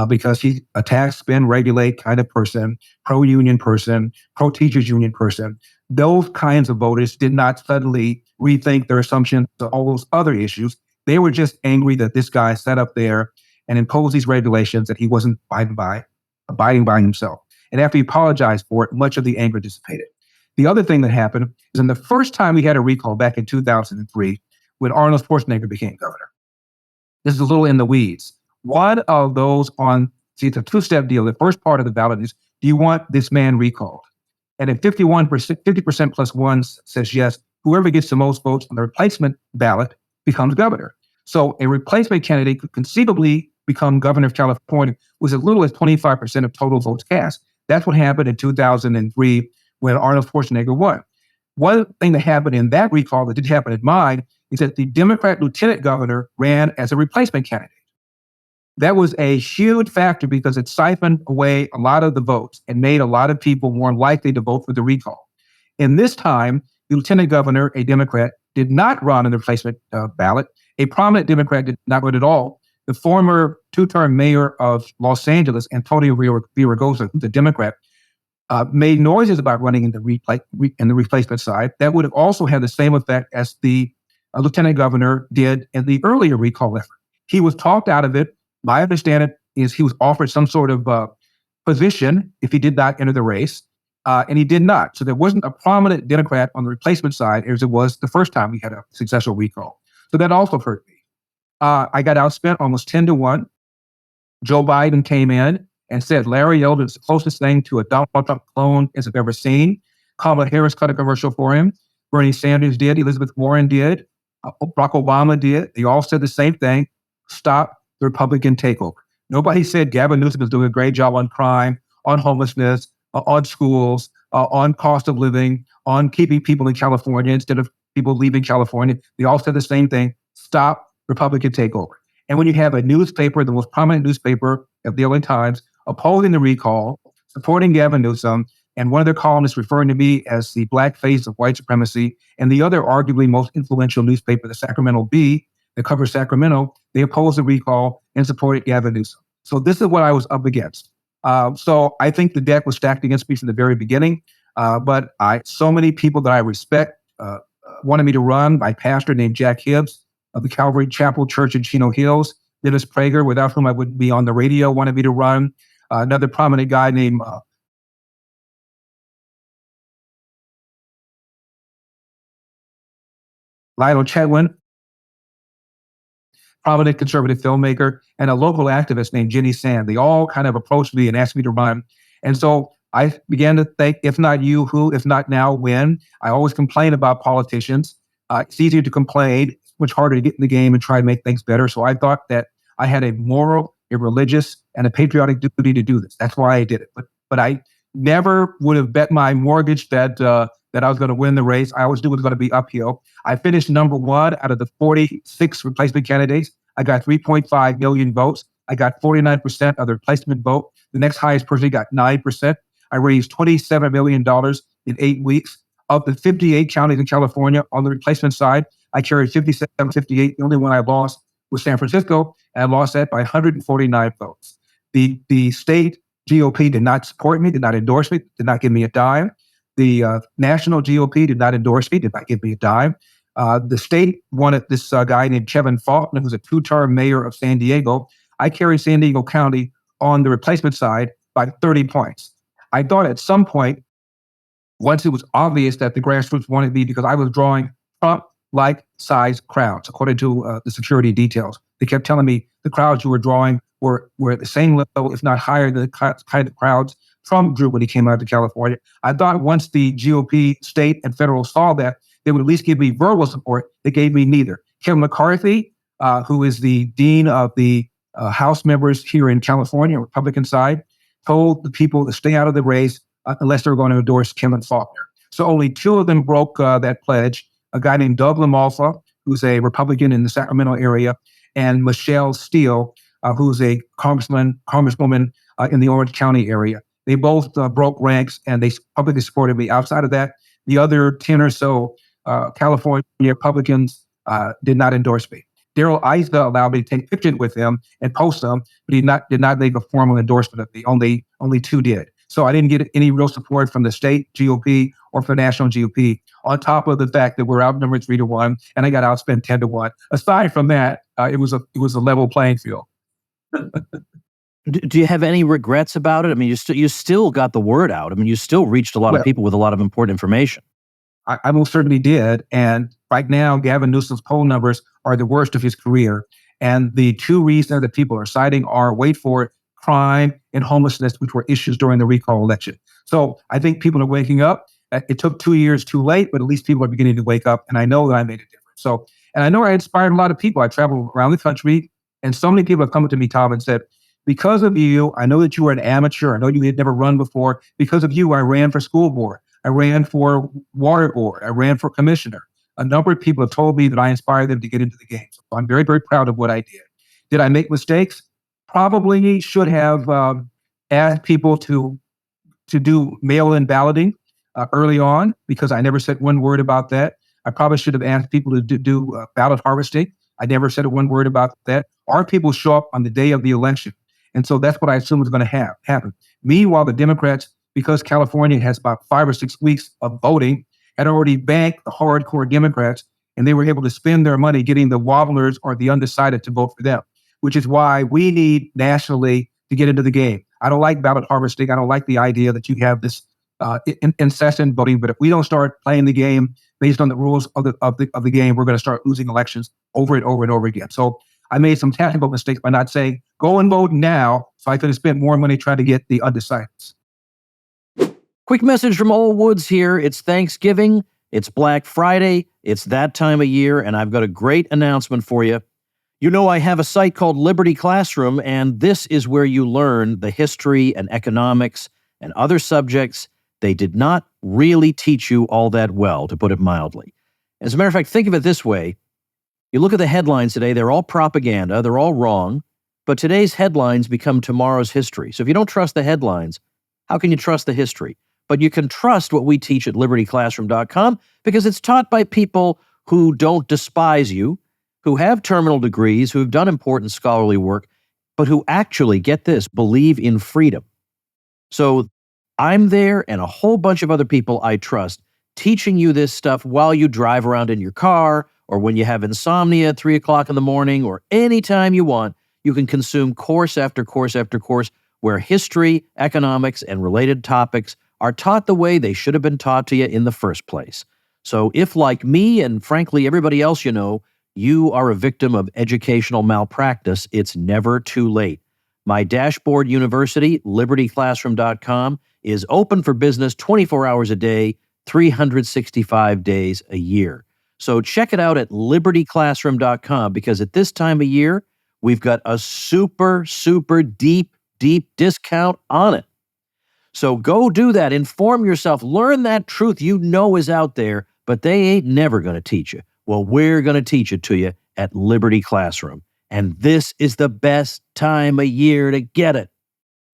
because he attacks spend, regulate kind of person, pro-union person, pro-teachers union person, those kinds of voters did not suddenly rethink their assumptions of all those other issues. They were just angry that this guy sat up there and imposed these regulations that he wasn't abiding by himself. And after he apologized for it, much of the anger dissipated. The other thing that happened is in the first time we had a recall back in 2003, when Arnold Schwarzenegger became governor. This is a little in the weeds. One of those it's a two-step deal. The first part of the ballot is, do you want this man recalled? And if 50% plus one says yes, whoever gets the most votes on the replacement ballot becomes governor. So a replacement candidate could conceivably become governor of California with as little as 25% of total votes cast. That's what happened in 2003 when Arnold Schwarzenegger won. One thing that happened in that recall that didn't happen in mine is that the Democrat lieutenant governor ran as a replacement candidate. That was a huge factor because it siphoned away a lot of the votes and made a lot of people more likely to vote for the recall. In this time, the lieutenant governor, a Democrat, did not run on the replacement ballot. A prominent Democrat did not run at all. The former two-term mayor of Los Angeles, Antonio Villaraigosa, the Democrat, made noises about running in the replacement side. That would have also had the same effect as the lieutenant governor did in the earlier recall effort. He was talked out of it. My understanding is he was offered some sort of position if he did not enter the race, and he did not. So there wasn't a prominent Democrat on the replacement side as it was the first time we had a successful recall. So that also hurt me. I got outspent almost 10-1. Joe Biden came in and said Larry Elder is the closest thing to a Donald Trump clone as I've ever seen. Kamala Harris cut a commercial for him. Bernie Sanders did. Elizabeth Warren did. Barack Obama did. They all said the same thing. Stop the Republican takeover. Nobody said Gavin Newsom is doing a great job on crime, on homelessness, on schools, on cost of living, on keeping people in California instead of people leaving California. They all said the same thing. Stop Republican takeover. And when you have a newspaper, the most prominent newspaper of the LA Times, opposing the recall, supporting Gavin Newsom, and one of their columnists referring to me as the black face of white supremacy, and the other arguably most influential newspaper, the Sacramento Bee, that covers Sacramento, they opposed the recall and supported Gavin Newsom. So this is what I was up against. So I think the deck was stacked against me from the very beginning. But so many people that I respect wanted me to run. My pastor named Jack Hibbs of the Calvary Chapel Church in Chino Hills, Dennis Prager, without whom I wouldn't be on the radio, wanted me to run. Another prominent guy named Lionel Chetwin, prominent conservative filmmaker, and a local activist named Jenny Sand. They all kind of approached me and asked me to run. And so I began to think, if not you, who? If not now, when? I always complain about politicians. It's easier to complain. It's much harder to get in the game and try to make things better. So I thought that I had a moral, a religious, and a patriotic duty to do this. That's why I did it. But I never would have bet my mortgage that I was going to win the race. I always knew it was going to be uphill. I finished number one out of the 46 replacement candidates. I got 3.5 million votes. I got 49% of the replacement vote. The next highest person got 9%. I raised $27 million in 8 weeks. Of the 58 counties in California on the replacement side, I carried 57, 58. The only one I lost was San Francisco, and I lost that by 149 votes. The state GOP did not support me, did not endorse me, did not give me a dime. The national GOP did not endorse me, did not give me a dime. The state wanted this guy named Kevin Faulkner, who's a two-term mayor of San Diego. I carried San Diego County on the replacement side by 30 points. I thought at some point, once it was obvious that the grassroots wanted me because I was drawing Trump-like size crowds, according to the security details. They kept telling me the crowds you were drawing were at the same level, if not higher, than the kind of crowds Trump drew when he came out to California. I thought once the GOP, state, and federal saw that, they would at least give me verbal support. They gave me neither. Kevin McCarthy, who is the dean of the House members here in California, Republican side, told the people to stay out of the race unless they were going to endorse Kevin Faulkner. So only two of them broke that pledge, a guy named Doug LaMalfa, who's a Republican in the Sacramento area, and Michelle Steele, who's a congresswoman in the Orange County area. They both broke ranks, and they publicly supported me. Outside of that, the other 10 or so California Republicans did not endorse me. Darrell Issa allowed me to take pictures with him and post them, but he did not make a formal endorsement of me. Only two did. So I didn't get any real support from the state GOP or from the national GOP, on top of the fact that we're outnumbered 3-1, and I got outspent 10-1. Aside from that, it was a level playing field. Do you have any regrets about it? I mean, you still got the word out. I mean, you still reached a lot of people with a lot of important information. I most certainly did. And right now, Gavin Newsom's poll numbers are the worst of his career. And the two reasons that people are citing are, wait for it, crime and homelessness, which were issues during the recall election. So I think people are waking up. It took 2 years too late, but at least people are beginning to wake up. And I know that I made a difference. So, and I know I inspired a lot of people. I traveled around the country, and so many people have come up to me, Tom, and said, because of you, I know that you were an amateur. I know you had never run before. Because of you, I ran for school board. I ran for water board. I ran for commissioner. A number of people have told me that I inspired them to get into the game. So I'm very, very proud of what I did. Did I make mistakes? Probably should have asked people to do mail-in balloting early on, because I never said one word about that. I probably should have asked people to do ballot harvesting. I never said one word about that. Our people show up on the day of the election. And so that's what I assume is going to happen. Meanwhile, the Democrats, because California has about 5 or 6 weeks of voting, had already banked the hardcore Democrats, and they were able to spend their money getting the wobblers or the undecided to vote for them, which is why we need nationally to get into the game. I don't like ballot harvesting. I don't like the idea that you have this incessant voting. But if we don't start playing the game based on the rules of the game, we're going to start losing elections over and over and over again. So I made some tactical mistakes by not saying, go and vote now, so I could have spent more money trying to get the undecideds. Quick message from Old Woods here. It's Thanksgiving. It's Black Friday. It's that time of year, and I've got a great announcement for you. You know, I have a site called Liberty Classroom, and this is where you learn the history and economics and other subjects they did not really teach you all that well, to put it mildly. As a matter of fact, think of it this way. You look at the headlines today, they're all propaganda, they're all wrong, but today's headlines become tomorrow's history. So if you don't trust the headlines, how can you trust the history? But you can trust what we teach at libertyclassroom.com because it's taught by people who don't despise you, who have terminal degrees, who have done important scholarly work, but who actually, get this, believe in freedom. So I'm there and a whole bunch of other people I trust teaching you this stuff while you drive around in your car or when you have insomnia at 3 o'clock in the morning or anytime you want. You can consume course after course after course where history, economics, and related topics are taught the way they should have been taught to you in the first place. So if, like me and frankly everybody else you know, you are a victim of educational malpractice, it's never too late. My dashboard university, libertyclassroom.com, is open for business 24 hours a day, 365 days a year. So check it out at libertyclassroom.com because at this time of year, we've got a super, super deep discount on it. So go do that. Inform yourself. Learn that truth you know is out there, but they ain't never going to teach you. Well, we're going to teach it to you at Liberty Classroom. And this is the best time of year to get it.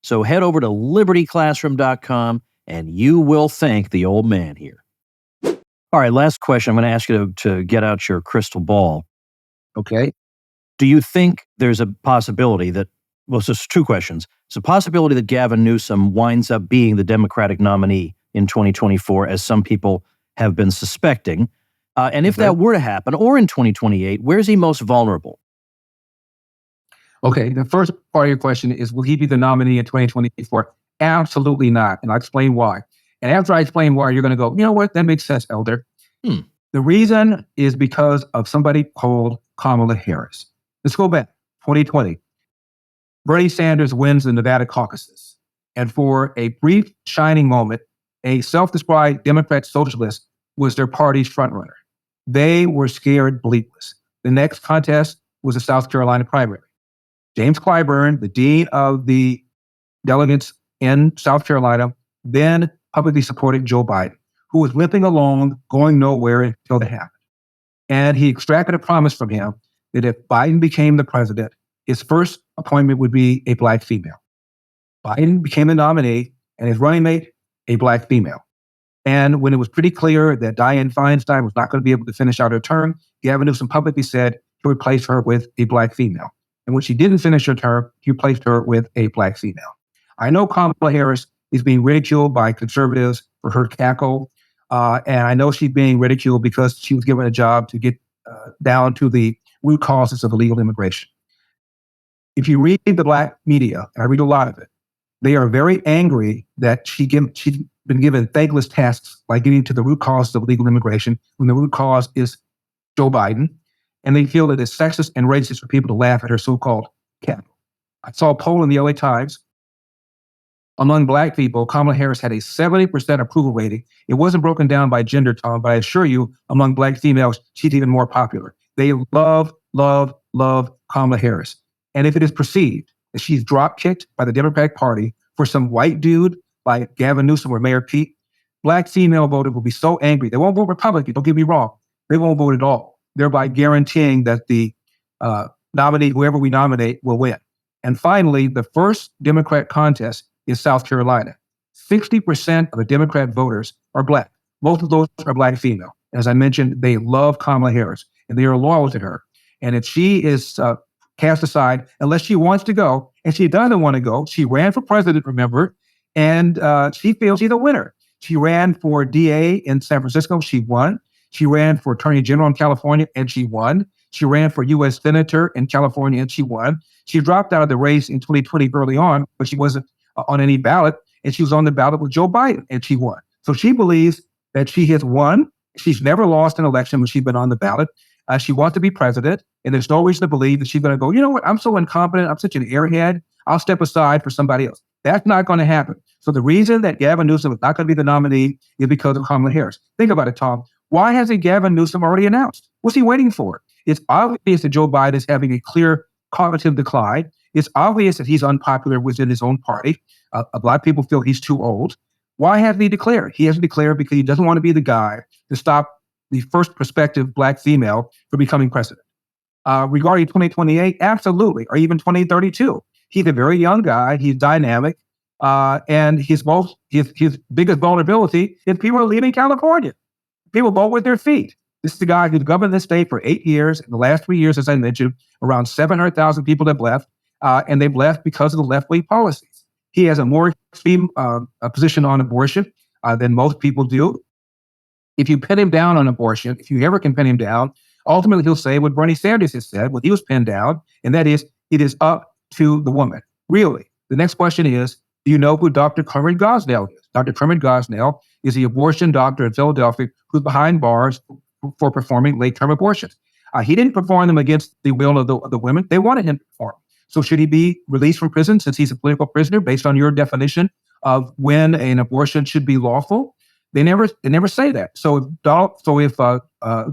So head over to libertyclassroom.com and you will thank the old man here. All right, last question. I'm going to ask you to get out your crystal ball. Okay. Do you think there's a possibility that, well, it's just two questions. It's a possibility that Gavin Newsom winds up being the Democratic nominee in 2024, as some people have been suspecting. And if that were to happen, or in 2028, where's he most vulnerable? Okay, the first part of your question is, will he be the nominee in 2024? Absolutely not, and I'll explain why. And after I explain why, you're going to go, you know what, that makes sense, Elder. The reason is because of somebody called Kamala Harris. Let's go back, 2020. Bernie Sanders wins the Nevada caucuses. And for a brief, shining moment, a self-described Democrat socialist was their party's frontrunner. They were scared bleepless. The next contest was the South Carolina primary. James Clyburn, the dean of the delegates in South Carolina, then publicly supported Joe Biden, who was limping along, going nowhere until that happened. And he extracted a promise from him that if Biden became the president, his first appointment would be a Black female. Biden became the nominee, and his running mate, a Black female. And when it was pretty clear that Dianne Feinstein was not going to be able to finish out her term, Gavin Newsom publicly said he would replace her with a Black female. And when she didn't finish her term, he replaced her with a Black female. I know Kamala Harris is being ridiculed by conservatives for her cackle. And I know she's being ridiculed because she was given a job to get down to the root causes of illegal immigration. If you read the Black media, and I read a lot of it, they are very angry that she's been given thankless tasks like getting to the root causes of illegal immigration when the root cause is Joe Biden. And they feel that it's sexist and racist for people to laugh at her so-called cackle. I saw a poll in the LA Times. Among Black people, Kamala Harris had a 70% approval rating. It wasn't broken down by gender, Tom, but I assure you, among Black females, she's even more popular. They love Kamala Harris. And if it is perceived that she's drop-kicked by the Democratic Party for some white dude like Gavin Newsom or Mayor Pete, Black female voters will be so angry. They won't vote Republican, don't get me wrong. They won't vote at all, thereby guaranteeing that the nominee, whoever we nominate, will win. And finally, the first Democrat contest is South Carolina. 60% of the Democrat voters are Black. Most of those are Black female. As I mentioned, they love Kamala Harris, and they are loyal to her. And if she is cast aside, unless she wants to go, and she doesn't want to go, she ran for president, remember, and she feels she's a winner. She ran for DA in San Francisco. She won. She ran for Attorney General in California, and she won. She ran for U.S. Senator in California, and she won. She dropped out of the race in 2020 early on, but she wasn't on any ballot, and she was on the ballot with Joe Biden, and she won. So she believes that she has won. She's never lost an election when she's been on the ballot. She wants to be president, and there's no reason to believe that she's going to go, you know what, I'm so incompetent, I'm such an airhead, I'll step aside for somebody else. That's not going to happen. So the reason that Gavin Newsom is not going to be the nominee is because of Kamala Harris. Think about it, Tom. Why hasn't Gavin Newsom already announced? What's he waiting for? It's obvious that Joe Biden is having a clear cognitive decline. It's obvious that he's unpopular within his own party. A lot of people feel he's too old. Why hasn't he declared? He hasn't declared because he doesn't want to be the guy to stop the first prospective Black female from becoming president. Regarding 2028, absolutely, or even 2032. He's a very young guy. He's dynamic. And his biggest vulnerability is people are leaving California. People vote with their feet. This is the guy who's governed the state for 8 years. In the last 3 years, as I mentioned, around 700,000 people have left, and they've left because of the left-wing policies. He has a more extreme position on abortion than most people do. If you pin him down on abortion, if you ever can pin him down, ultimately he'll say what Bernie Sanders has said, what he was pinned down, and that is, it is up to the woman. Really. The next question is, do you know who Dr. Kermit Gosnell is? Dr. Kermit Gosnell is the abortion doctor in Philadelphia who's behind bars for performing late-term abortions. He didn't perform them against the will of the women. They wanted him to perform. So should he be released from prison since he's a political prisoner based on your definition of when an abortion should be lawful? They never say that. So if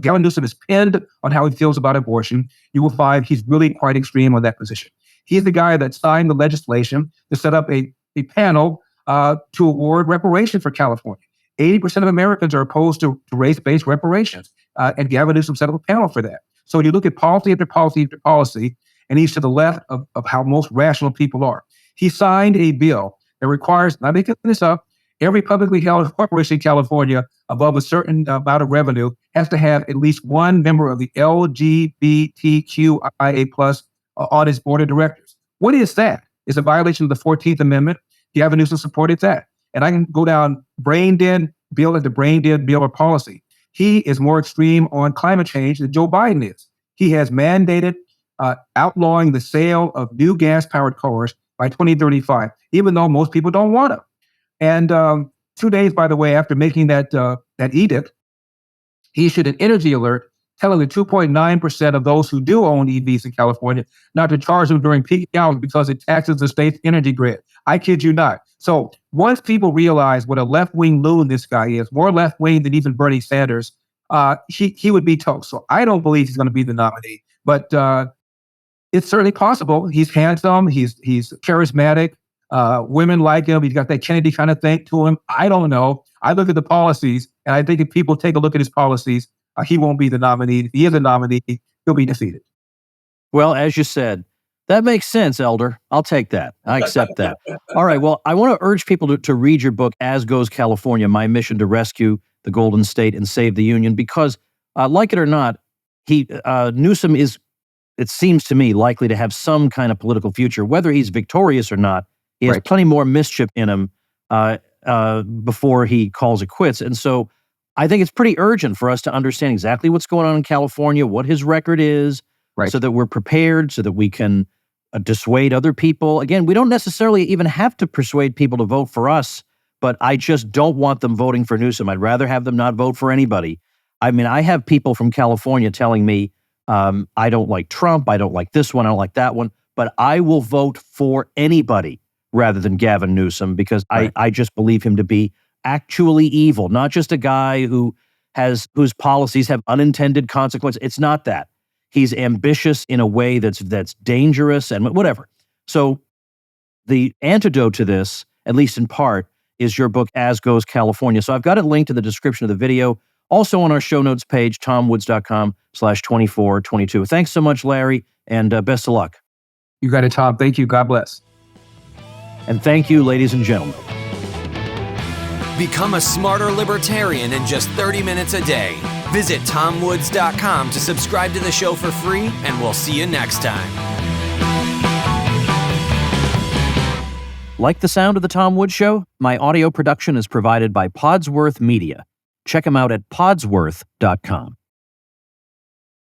Gavin Newsom is pinned on how he feels about abortion, you will find he's really quite extreme on that position. He's the guy that signed the legislation to set up a panel to award reparations for California. 80% of Americans are opposed to race-based reparations, and Gavin Newsom set up a panel for that. So you look at policy after policy after policy, and he's to the left of how most rational people are. He signed a bill that requires, not making this up, every publicly held corporation in California above a certain amount of revenue has to have at least one member of the LGBTQIA+ on its board of directors. What is that? It's a violation of the 14th Amendment. Gavin Newsom supported that. And I can go down brain dead bill after brain dead bill or policy. He is more extreme on climate change than Joe Biden is. He has mandated outlawing the sale of new gas-powered cars by 2035, even though most people don't want them. And 2 days, by the way, after making that edict, he issued an energy alert telling the 2.9% of those who do own EVs in California not to charge them during peak hours because it taxes the state's energy grid. I kid you not. So once people realize what a left-wing loon this guy is, more left-wing than even Bernie Sanders, he would be toast. So I don't believe he's going to be the nominee, but it's certainly possible. He's handsome. He's charismatic. Women like him. He's got that Kennedy kind of thing to him. I don't know. I look at the policies, and I think if people take a look at his policies, he won't be the nominee. If he is a nominee, he'll be defeated. Well, as you said, that makes sense, Elder. I'll take that. I accept that. All right. Well, I want to urge people to read your book, As Goes California, My Mission to Rescue the Golden State and Save the Union, because like it or not, Newsom is, it seems to me, likely to have some kind of political future. Whether he's victorious or not, he has plenty more mischief in him before he calls it quits. And so I think it's pretty urgent for us to understand exactly what's going on in California, what his record is, so that we're prepared, so that we can dissuade other people. Again, we don't necessarily even have to persuade people to vote for us, but I just don't want them voting for Newsom. I'd rather have them not vote for anybody. I mean, I have people from California telling me, I don't like Trump, I don't like this one, I don't like that one, but I will vote for anybody rather than Gavin Newsom because I just believe him to be actually evil, not just a guy whose policies have unintended consequences. It's not that. He's ambitious in a way that's dangerous and whatever. So the antidote to this, at least in part, is your book, As Goes California. So I've got it linked in the description of the video. Also on our show notes page, tomwoods.com/2422. Thanks so much, Larry, and best of luck. You got it, Tom. Thank you. God bless. And thank you, ladies and gentlemen. Become a smarter libertarian in just 30 minutes a day. Visit tomwoods.com to subscribe to the show for free, and we'll see you next time. Like the sound of The Tom Woods Show? My audio production is provided by Podsworth Media. Check them out at podsworth.com.